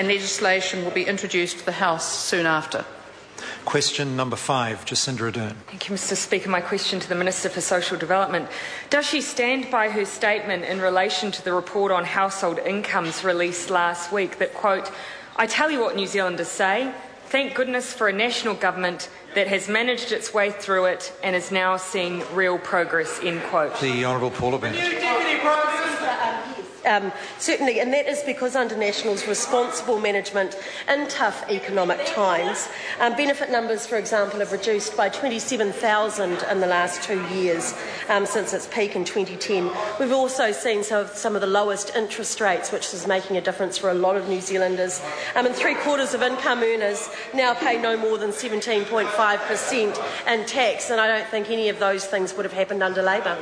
and legislation will be introduced to the House soon after. Question number 5, Jacinda Ardern. Thank you, Mr Speaker. My question to the Minister for Social Development. Does she stand by her statement in relation to the report on household incomes released last week that, quote, "I tell you what New Zealanders say, thank goodness for a national government that has managed its way through it and is now seeing real progress," end quote. The Honourable Paula Bennett. Certainly, and that is because under National's responsible management in tough economic times, benefit numbers, for example, have reduced by 27,000 in the last 2 years since its peak in 2010. We've also seen some of the lowest interest rates, which is making a difference for a lot of New Zealanders. And 3/4 of income earners now pay no more than 17.5% in tax, and I don't think any of those things would have happened under Labour.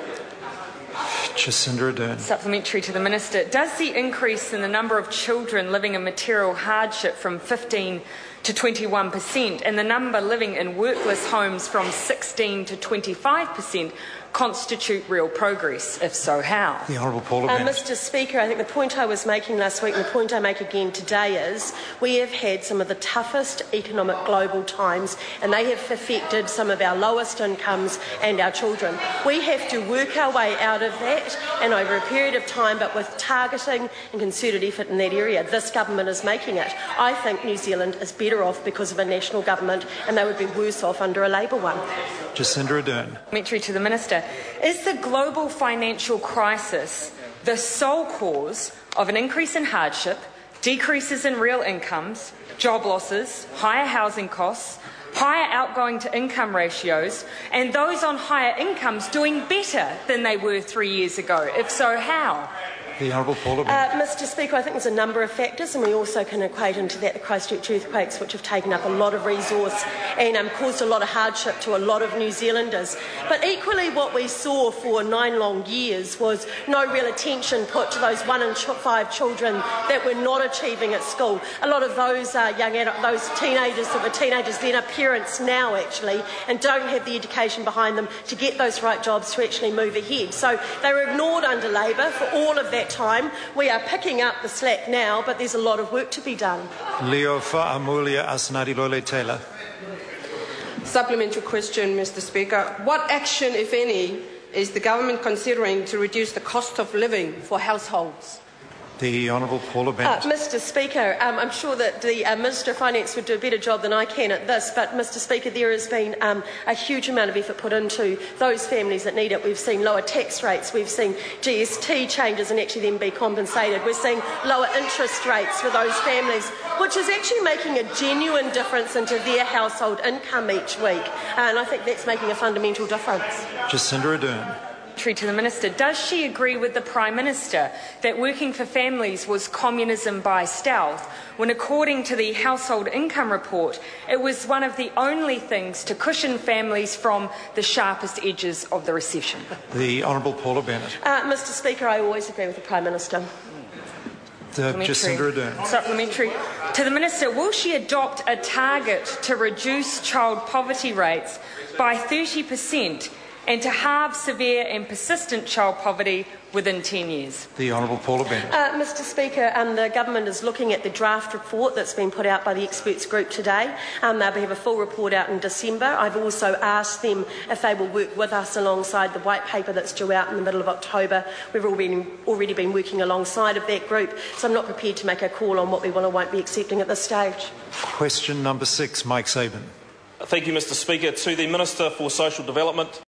Jacinda Ardern. Supplementary to the Minister. Does the increase in the number of children living in material hardship from 15 to 21% and the number living in workless homes from 16 to 25% constitute real progress? If so, how? The Honourable Paula Bennett. Mr Speaker, I think the point I was making last week and the point I make again today is we have had some of the toughest economic global times, and they have affected some of our lowest incomes and our children. We have to work our way out of that, and over a period of time, but with targeting and concerted effort in that area. This government is making it. I think New Zealand is better off because of a national government, and they would be worse off under a Labour one. Jacinda Ardern. Supplementary to the Minister. Is the global financial crisis the sole cause of an increase in hardship, decreases in real incomes, job losses, higher housing costs, higher outgoing to income ratios, and those on higher incomes doing better than they were 3 years ago? If so, how? The Honourable Paula Bennett. Mr Speaker, I think there's a number of factors, and we also can equate into that the Christchurch earthquakes, which have taken up a lot of resource and caused a lot of hardship to a lot of New Zealanders. But equally what we saw for 9 long years was no real attention put to those 1 in 5 children that were not achieving at school. A lot of those those teenagers that were teenagers then are parents now actually, and don't have the education behind them to get those right jobs to actually move ahead. So they were ignored under Labour for all of that time. We are picking up the slack now, but there's a lot of work to be done. Leo Fa'amulia Asnadi Lole-Taylor. Supplementary question, Mr Speaker. What action, if any, is the government considering to reduce the cost of living for households? The Honourable Paula Bennett. Mr Speaker, I'm sure that the Minister of Finance would do a better job than I can at this, but Mr Speaker, there has been a huge amount of effort put into those families that need it. We've seen lower tax rates, we've seen GST changes and actually then be compensated. We're seeing lower interest rates for those families, which is actually making a genuine difference into their household income each week, and I think that's making a fundamental difference. Jacinda Ardern. To the Minister. Does she agree with the Prime Minister that working for families was communism by stealth, when according to the Household Income Report, it was one of the only things to cushion families from the sharpest edges of the recession? The Honourable Paula Bennett. Mr Speaker, I always agree with the Prime Minister. Jacinda Ardern. Supplementary to the Minister. Will she adopt a target to reduce child poverty rates by 30% and to halve severe and persistent child poverty within 10 years? The Honourable Paula Bennett. Mr Speaker, the government is looking at the draft report that's been put out by the experts group today. They'll have a full report out in December. I've also asked them if they will work with us alongside the white paper that's due out in the middle of October. We've already been working alongside of that group, so I'm not prepared to make a call on what we will or won't be accepting at this stage. Question number 6, Mike Sabin. Thank you, Mr Speaker. To the Minister for Social Development.